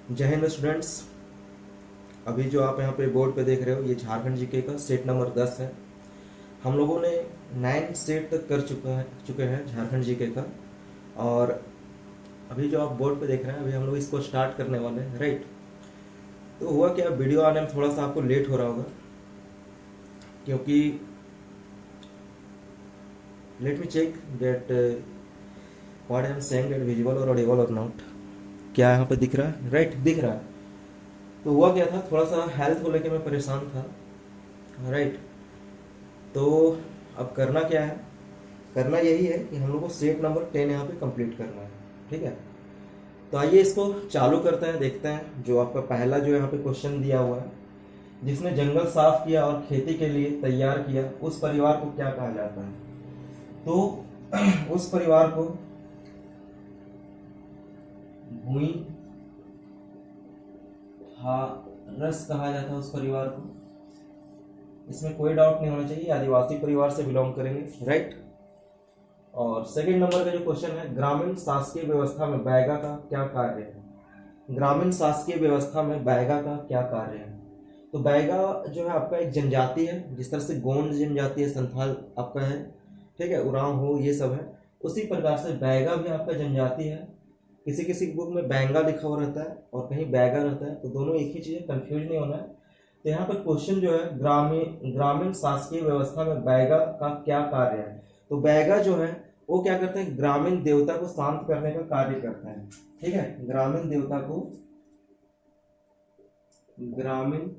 जय हिंद स्टूडेंट्स। अभी जो आप यहाँ पे बोर्ड पे देख रहे हो ये झारखंड जीके का सेट नंबर 10 है। हम लोगों ने 9 सेट तक कर चुके हैं झारखंड जीके का। और अभी जो आप बोर्ड पे देख रहे हैं अभी हम लोग इसको स्टार्ट करने वाले हैं, राइट। तो हुआ क्या, वीडियो आने में थोड़ा सा आपको लेट हो रहा होगा क्योंकि let me check that what I am saying that visual और ऑडिबल और नॉट। क्या यहाँ पे दिख रहा है? राइट, दिख रहा है। तो हुआ क्या था, थोड़ा सा हेल्थ को लेके मैं परेशान था, राइट। तो अब करना क्या है, करना यही है कि हम लोग को सेट नंबर 10 यहाँ पे कंप्लीट करना है, ठीक है। तो आइए इसको चालू करते हैं, देखते हैं जो आपका पहला जो यहाँ पे क्वेश्चन दिया हुआ है, जिसने जंगल साफ किया और खेती के लिए तैयार किया उस परिवार को क्या कहा जाता है। तो उस परिवार को भूमि रस कहा जाता है, उस परिवार को। इसमें कोई डाउट नहीं होना चाहिए, आदिवासी परिवार से बिलोंग करेंगे, राइट। और सेकंड नंबर का जो क्वेश्चन है, ग्रामीण शासकीय व्यवस्था में बैगा का क्या कार्य है। ग्रामीण शासकीय व्यवस्था में बैगा का क्या कार्य है। तो बैगा जो है आपका एक जनजाति है, जिस तरह से गोंड जनजाति है, संथाल आपका है, ठीक है, उरांव हो, ये सब है। उसी प्रकार से बैगा भी आपका जनजाति है। किसी किसी बुक में बैंगा लिखा हुआ रहता है और कहीं बैगा रहता है, तो दोनों एक ही चीज़ है, कंफ्यूज नहीं होना है। तो यहाँ पर क्वेश्चन जो है, ग्रामीण ग्रामीण शासकीय व्यवस्था में बैगा का क्या कार्य है। तो बैगा जो है वो क्या करते हैं, ग्रामीण देवता को शांत करने का कार्य करते हैं, ठीक है। ग्रामीण देवता को ग्रामीण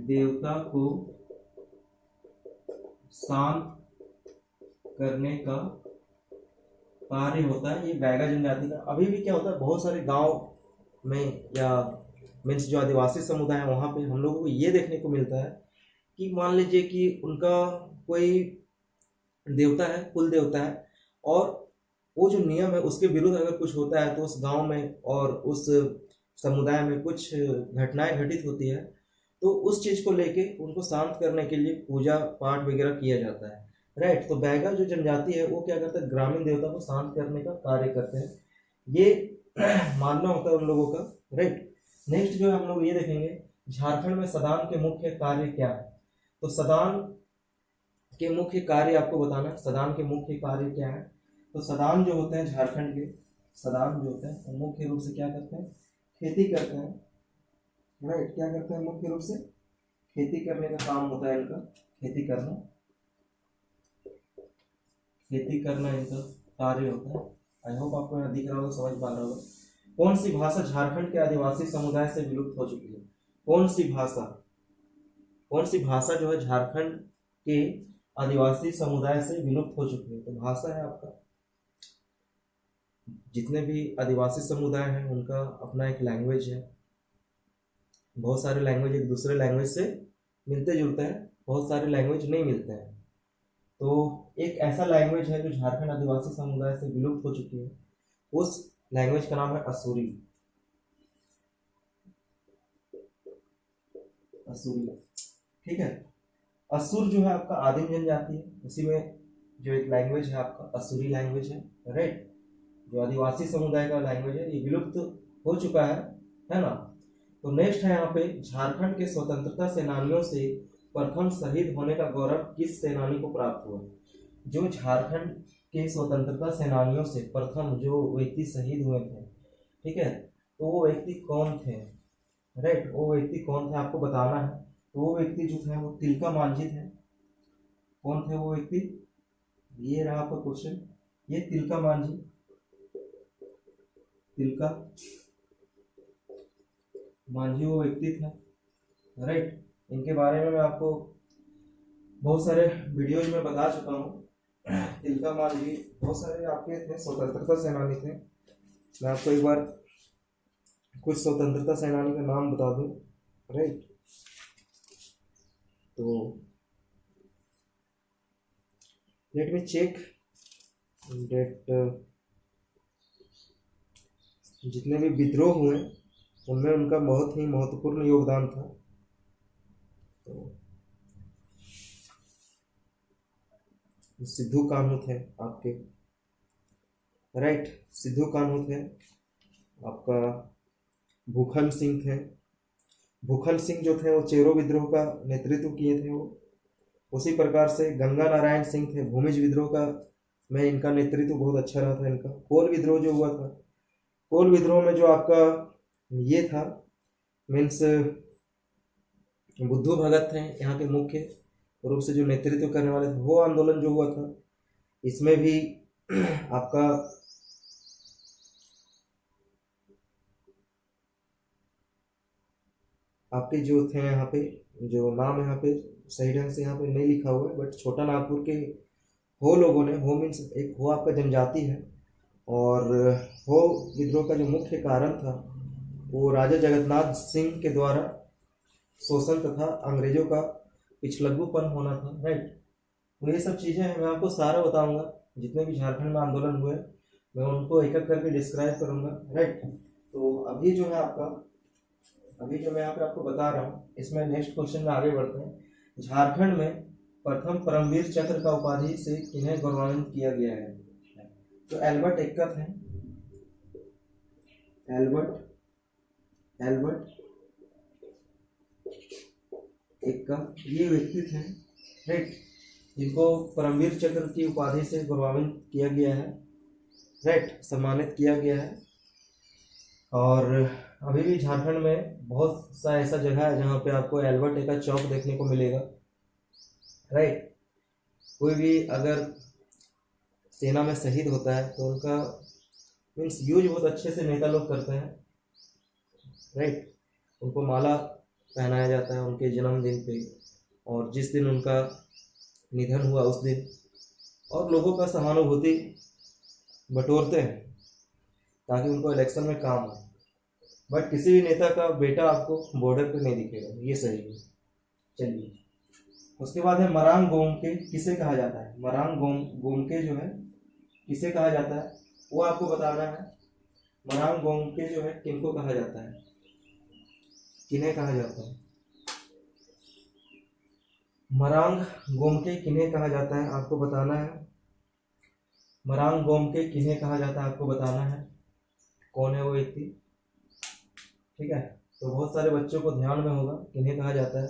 देवता को शांत करने का कार्य होता है ये बैगा जनजाति का। अभी भी क्या होता है, बहुत सारे गांव में या मीन्स जो आदिवासी समुदाय है वहां पे हम लोगों को ये देखने को मिलता है कि मान लीजिए कि उनका कोई देवता है, कुल देवता है, और वो जो नियम है उसके विरुद्ध अगर कुछ होता है तो उस गांव में और उस समुदाय में कुछ घटनाएं घटित होती है, तो उस चीज को लेके उनको शांत करने के लिए पूजा पाठ वगैरह किया जाता है, राइट। तो बैगा जो जनजाति है वो क्या करते हैं, ग्रामीण देवता को शांत करने का कार्य करते हैं, ये मानना होता है उन लोगों का, राइट। नेक्स्ट जो हम लोग ये देखेंगे, झारखंड में सदान के मुख्य कार्य क्या है। तो सदान के मुख्य कार्य आपको बताना है, सदान के मुख्य कार्य क्या है। तो सदान जो होते हैं झारखंड के, सदान जो होते हैं वो मुख्य रूप से क्या करते हैं, खेती करते हैं, राइट। क्या करते हैं, मुख्य रूप से खेती करने का काम होता है इनका, खेती करना, खेती करना इनका कार्य होता है। आई होप आपको यहाँ दिख रहा होगा, समझ पा रहा होगा। कौन सी भाषा झारखंड के आदिवासी समुदाय से विलुप्त हो चुकी है। कौन सी भाषा, कौन सी भाषा जो है झारखंड के आदिवासी समुदाय से विलुप्त हो चुकी है। तो भाषा है आपका, जितने भी आदिवासी समुदाय हैं उनका अपना एक लैंग्वेज है। बहुत सारे लैंग्वेज एक दूसरे लैंग्वेज से मिलते जुलते हैं, बहुत सारे लैंग्वेज नहीं मिलते हैं। तो एक ऐसा लैंग्वेज है जो झारखंड आदिवासी समुदाय से विलुप्त हो चुकी है, उस लैंग्वेज का नाम है असुरी। असुरी, ठीक है। असुर जो है आपका आदिम जनजाति है, उसी में जो एक लैंग्वेज है आपका असुरी लैंग्वेज है, राइट। जो आदिवासी समुदाय का लैंग्वेज है ये विलुप्त हो चुका है ना। तो नेक्स्ट है यहाँ पे, झारखंड के स्वतंत्रता सेनानियों से प्रथम शहीद होने का गौरव किस सेनानी को प्राप्त हुआ। जो झारखंड के स्वतंत्रता सेनानियों से प्रथम जो व्यक्ति शहीद हुए थे, ठीक है, तो वो व्यक्ति कौन थे, राइट। वो व्यक्ति कौन थे आपको बताना है। तो वो व्यक्ति जो थे वो तिलका मांझी थे। कौन थे वो व्यक्ति, ये रहा आपका क्वेश्चन, ये तिलका मांझी, तिलका मांझी वो व्यक्ति थे, राइट। इनके बारे में मैं आपको बहुत सारे वीडियोज में बता चुका हूँ। तिलका मांझी बहुत सारे आपके थे, स्वतंत्रता सेनानी थे। मैं आपको एक बार कुछ स्वतंत्रता सेनानी का नाम बता दूं, राइट। तो लेट मी चेक डेट, जितने भी विद्रोह हुए उनमें उनका बहुत ही महत्वपूर्ण योगदान था। तो सिद्धू कान्हू थे आपके, राइट। सिद्धू कान्हू थे। आपका भूखल सिंह थे। भूखल सिंह जो थे वो चेरो विद्रोह का नेतृत्व किए थे वो। उसी प्रकार से गंगा नारायण सिंह थे, भूमिज विद्रोह का में इनका नेतृत्व बहुत अच्छा रहा था इनका। कोल विद्रोह जो हुआ था, कोल विद्रोह में जो आपका ये था मीन्स बुद्धू भगत थे यहाँ के मुख्य रूप से जो नेतृत्व करने वाले थे। वो आंदोलन जो हुआ था इसमें भी आपका आपके जो थे यहाँ पे, जो नाम यहाँ पे सही ढंग से यहाँ पे नहीं लिखा हुआ है, बट छोटा नागपुर के हो लोगों ने, हो मीन्स एक हो आपका जनजाति है, और हो विद्रोह का जो मुख्य कारण था वो राजा जगन्नाथ सिंह के द्वारा शोषण तथा अंग्रेजों का पिछलग्गूपन होना था। राइट। तो ये सब चीज़ें मैं आपको सारा बताऊंगा, जितने भी झारखंड में आंदोलन हुए मैं उनको एक एक करके डिस्क्राइब करूंगा। राइट। तो अभी जो है आपका, अभी जो मैं यहाँ पे आपको बता रहा हूँ इसमें नेक्स्ट क्वेश्चन में आगे बढ़ते हैं। झारखंड में प्रथम परमवीर चक्र का उपाधि से किन्हें गौरवान्वित किया गया है? तो एल्बर्ट एक्का थे। एल्बर्ट एक्का ये व्यक्ति थे, राइट, जिनको परमवीर चक्र की उपाधि से गौरवान्वित किया गया है, राइट, सम्मानित किया गया है। और अभी भी झारखंड में बहुत सा ऐसा जगह है जहाँ पे आपको एल्बर्ट एक्का चौक देखने को मिलेगा। राइट। कोई भी अगर सेना में शहीद होता है तो उनका मीन्स यूज बहुत अच्छे से नेता लोग करते हैं। राइट। उनको माला पहनाया जाता है उनके जन्मदिन पे, और जिस दिन उनका निधन हुआ उस दिन, और लोगों का सहानुभूति बटोरते हैं ताकि उनको इलेक्शन में काम आए। बट किसी भी नेता का बेटा आपको बॉर्डर पे नहीं दिखेगा, ये सही है। चलिए, उसके बाद है मरांग गोमके किसे कहा जाता है? मरांग गोमके जो है किसे कहा जाता है वो आपको बताना है। मरांग गोमके जो है किनको कहा जाता है, किन्हें कहा जाता है? मरांग गोमके किन्हें कहा जाता है आपको बताना है। मरांग गोमके किन्हें कहा जाता है आपको बताना है। कौन है वो व्यक्ति? ठीक है। तो बहुत सारे बच्चों को ध्यान में होगा किन्हें कहा जाता है,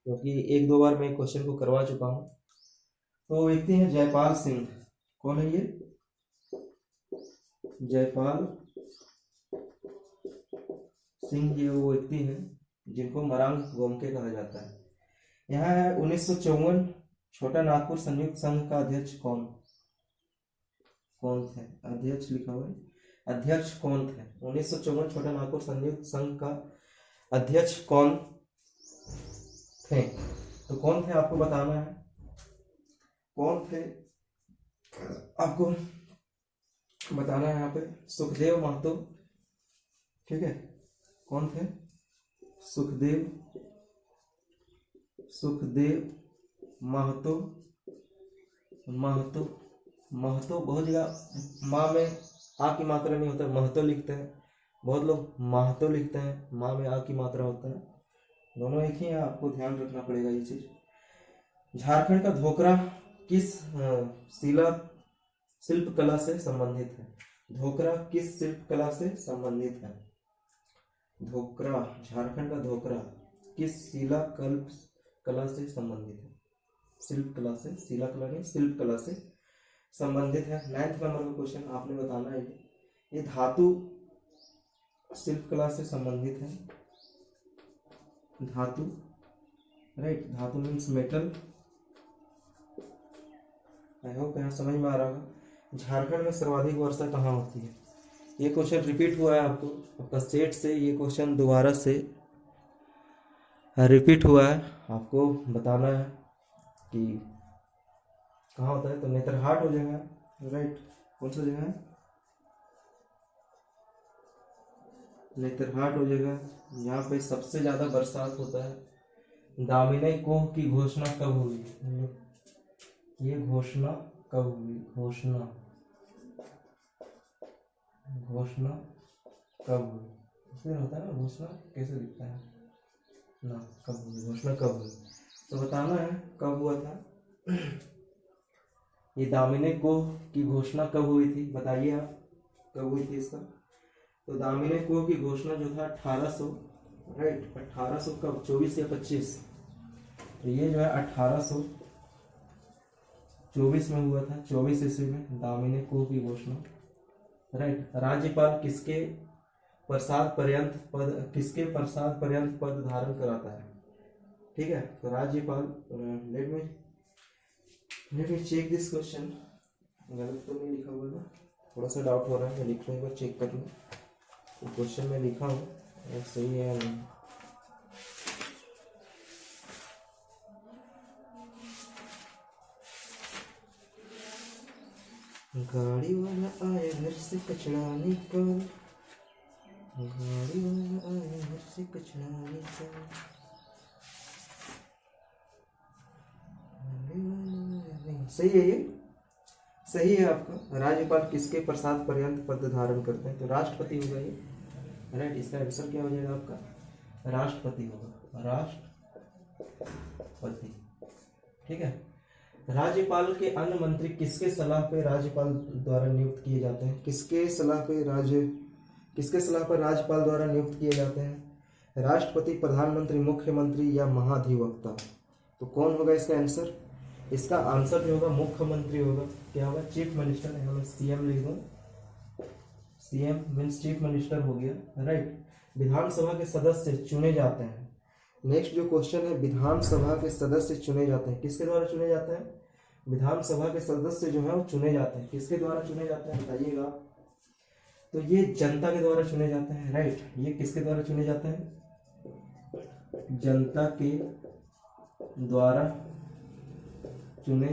क्योंकि एक दो बार मैं क्वेश्चन को करवा चुका हूँ। तो वो व्यक्ति है जयपाल सिंह। कौन है ये? जयपाल सिंह ये वो व्यक्ति है जिनको मरांग गोमके कहा जाता है। यहाँ है 1954 छोटा नागपुर संयुक्त संघ का अध्यक्ष कौन थे? अध्यक्ष लिखा हुआ है, अध्यक्ष कौन थे? 1954 छोटा नागपुर संयुक्त संघ का अध्यक्ष कौन थे? तो कौन थे आपको बताना है। कौन थे आपको बताना है यहाँ पे। सुखदेव महतो। ठीक है। कौन थे? सुखदेव महतो। महतो बहुत जगह माँ में आ की मात्रा नहीं होता, महतो लिखते हैं। बहुत लोग महतो लिखते हैं, माँ में आ की मात्रा होता है। दोनों एक ही है, आपको ध्यान रखना पड़ेगा ये चीज। झारखंड का धोकरा किस शिल्प कला से संबंधित है? धोकरा किस शिल्प कला से संबंधित है? धोकरा, झारखंड का धोकरा किस कला से संबंधित है? शिल्प कला से, शिला कला नहीं, शिल्प कला से संबंधित है। 9th नंबर का क्वेश्चन आपने बताना है। ये धातु शिल्प कला से संबंधित है। धातु, राइट, धातु मीन्स मेटल। आई होप यहाँ समझ में आ रहा होगा। झारखंड में सर्वाधिक वर्षा कहाँ होती है? ये क्वेश्चन रिपीट हुआ है आपका सेट से, ये क्वेश्चन दोबारा से रिपीट हुआ है। आपको बताना है कि कहाँ होता है। तो नेतरहाट हो जाएगा, राइट। कौन सा जगह है? नेतरहाट हो जाएगा। यहाँ पे सबसे ज्यादा बरसात होता है। दामिनी कोह की घोषणा कब हुई? ये घोषणा कब हुई? घोषणा कब हुई? इसमें होता है ना, घोषणा कैसे लिखता है ना, कब हुई, घोषणा कब हुई? तो बताना है कब हुआ था। ये दामिने कोह की घोषणा कब हुई थी, बताइए आप कब हुई थी इसका। तो दामिने कोह की घोषणा जो था 1800, राइट 1800 कब, 24 या 25, तो ये जो है 1824 में हुआ था, 24 ईस्वी में दामिने कोह की घोषणा, राइट। राज्यपाल किसके प्रसाद पर्यंत पद धारण कराता है, ठीक है। तो राज्यपाल, let me check this question, गलत तो नहीं लिखा हुआ ना, थोड़ा सा डाउट हो रहा है, मैं लिख लूँ एक बार, चेक कर लूँ तो क्वेश्चन में लिखा हूँ वो सही है या नहीं। गाड़ी वाला आया घर से कचरा निकाल, गाड़ी वाला आया घर से कचरा निकाल, सही है ये, सही है आपका। राज्यपाल किसके प्रसाद पर्यंत पद धारण करते हैं, तो राष्ट्रपति होगा ये, राइट। इसका आंसर क्या हो जाएगा आपका, राष्ट्रपति होगा, राष्ट्रपति, ठीक है। राज्यपाल के अन्य मंत्री किसके सलाह पे राज्यपाल द्वारा नियुक्त किए जाते हैं, किसके सलाह पर राज्यपाल द्वारा नियुक्त किए जाते हैं, राष्ट्रपति, प्रधानमंत्री, मुख्यमंत्री या महाधिवक्ता। तो कौन होगा इसका आंसर, इसका आंसर जो होगा मुख्यमंत्री होगा, क्या होगा, चीफ मिनिस्टर, यहाँ मैं सीएम लिख दूं, सीएम मीन्स चीफ मिनिस्टर हो गया, राइट। विधानसभा के सदस्य चुने जाते हैं, नेक्स्ट जो क्वेश्चन है, विधानसभा के सदस्य चुने जाते हैं, किसके द्वारा चुने जाते हैं, विधानसभा के सदस्य जो है वो चुने जाते हैं, किसके द्वारा चुने जाते हैं बताइएगा। तो ये जनता के द्वारा चुने जाते हैं, राइट। ये किसके द्वारा चुने जाते हैं, जनता के द्वारा चुने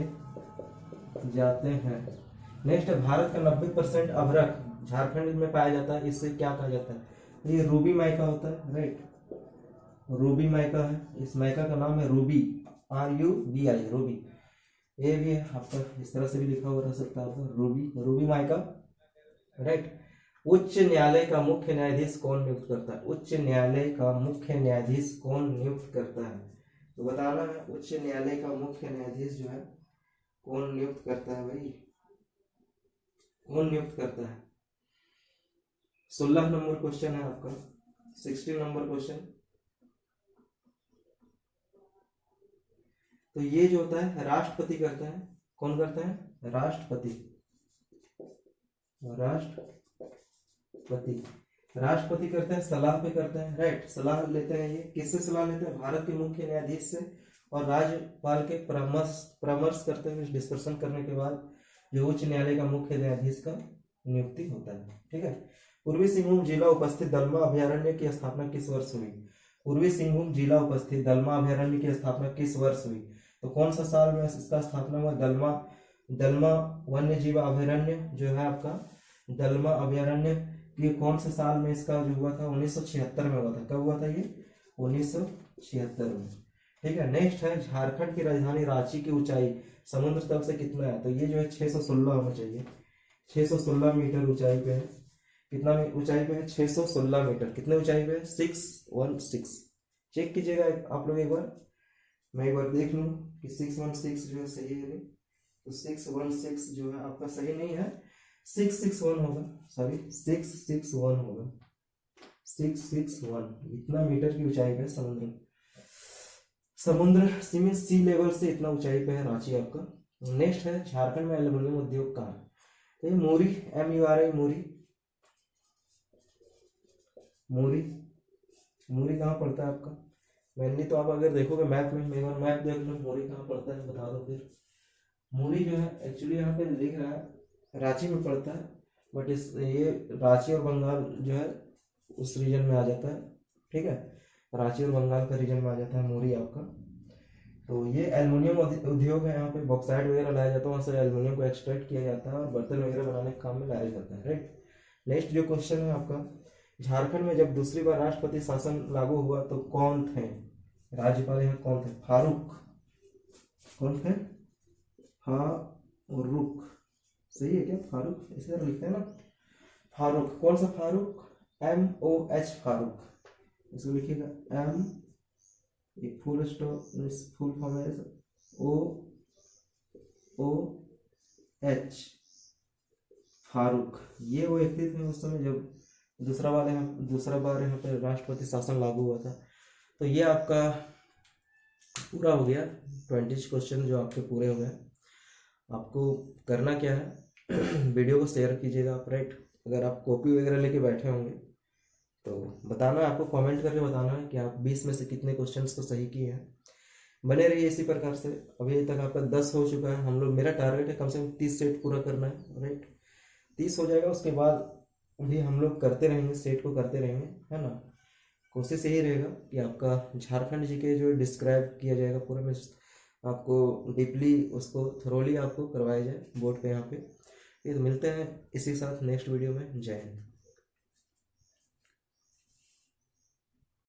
जाते हैं। नेक्स्ट है, भारत का 90% अभ्रक झारखंड में पाया जाता है, इससे क्या कहा जाता है, ये रूबी माइका होता है, राइट। रूबी माइका है, इस माइका का नाम है रूबी, RUBI, रूबी। ये भी आपका इस तरह से भी लिखा हुआ रह सकता है आपका, रूबी माइका, राइट। उच्च न्यायालय का मुख्य न्यायाधीश कौन नियुक्त करता है, उच्च न्यायालय का मुख्य न्यायाधीश कौन नियुक्त करता है, तो बताना है उच्च न्यायालय का मुख्य न्यायाधीश जो है कौन नियुक्त करता है भाई, कौन नियुक्त करता है। 16 नंबर क्वेश्चन है आपका, 16 नंबर क्वेश्चन। तो ये जो होता है राष्ट्रपति करता है, कौन करता है, राष्ट्रपति, राष्ट्रपति करते हैं, सलाह पे करते हैं, राइट। सलाह लेते हैं, ये किससे सलाह लेते हैं, भारत के मुख्य न्यायाधीश से, और राज्यपाल के परामर्श करते हैं, डिस्कशन करने के बाद जो उच्च न्यायालय का मुख्य न्यायाधीश का नियुक्ति होता है, ठीक है। पूर्वी सिंहभूम जिला उपस्थित दलमा अभयारण्य की स्थापना किस वर्ष हुई, पूर्वी सिंहभूम जिला उपस्थित दलमा अभयारण्य की स्थापना किस वर्ष हुई, तो कौन सा साल में इसका स्थापना हुआ, दलमा वन्य जीव अभयारण्य जो है आपका, दलमा अभयारण्य ये कौन से साल में इसका जो हुआ था, 1976 में हुआ था, कब हुआ था ये, 1976 में, ठीक है। नेक्स्ट है, झारखंड की राजधानी रांची की ऊंचाई समुद्र तल से कितना है, तो ये जो है 616 होना चाहिए, 616 मीटर ऊंचाई पे है, कितना ऊंचाई पे है, 616 मीटर, कितने ऊंचाई पे है, 616, चेक कीजिएगा आप लोग एक बार, मैं एक बार देख लूँ कि 616 जो है सही है, तो 616 जो है आपका सही नहीं है, 661 होगा, सॉरी 661 होगा, 661 इतना मीटर की ऊंचाई पे समुद्र सी लेवल से इतना ऊंचाई पे है रांची आपका। नेक्स्ट है, झारखंड में एल्युमिनियम उद्योग कहाँ है, तो ये मोरी, MURI, मोरी कहाँ पड़ता है आपका, मेनली तो आप अगर देखोगे मैप में, एक बार मैप देख लो, मोरी कहाँ पड़ता है बता दो फिर। मोरी जो है एक्चुअली यहाँ पे लिख रहा है रांची में पड़ता है, बट ये रांची और बंगाल जो है उस रीजन में आ जाता है, ठीक है, रांची और बंगाल का रीजन में आ जाता है मोरी आपका। तो ये एल्युमिनियम उद्योग है, यहाँ पे बॉक्साइट वगैरह लाया जाता है, वहाँ से एल्युमिनियम को एक्सट्रैक्ट किया जाता है और बर्तन वगैरह बनाने के काम में लाया जाता है, राइट। नेक्स्ट जो क्वेश्चन है आपका, झारखंड में जब दूसरी बार राष्ट्रपति शासन लागू हुआ तो कौन थे राज्यपाल, यहाँ कौन थे, फारूक, कौन थे, फारूक, सही है क्या, फारूक इसे लिखते हैं ना, फारूक, कौन सा फारूक, MOH फारूक, इसको लिखिएगा M, एक फुल स्टॉप, फुल फॉर्म है OOH एच फारूक, ये वो व्यक्ति थे उस समय जब दूसरा बार यहाँ पे राष्ट्रपति शासन लागू हुआ था। तो ये आपका पूरा हो गया, 20 क्वेश्चन जो आपके पूरे हो गए। आपको करना क्या है वीडियो को शेयर कीजिएगा आप, राइट। अगर आप कॉपी वगैरह लेके बैठे होंगे तो बताना है, आपको कमेंट करके बताना है कि आप 20 में से कितने क्वेश्चंस को सही किए हैं। बने रहिए इसी प्रकार से। अभी तक आपका 10 हो चुका है। हम लोग, मेरा टारगेट है कम से कम 30 सेट पूरा करना है, राइट। 30 हो जाएगा, उसके बाद भी हम लोग करते रहेंगे, सेट को करते रहेंगे, है ना। कोशिश यही रहेगा कि आपका झारखंड जी के जो डिस्क्राइब किया जाएगा पूरा में, आपको डीपली उसको थरोली आपको करवाया जाए बोर्ड पे यहाँ पे। ये तो मिलते हैं इसी साथ नेक्स्ट वीडियो में। जय हिंद।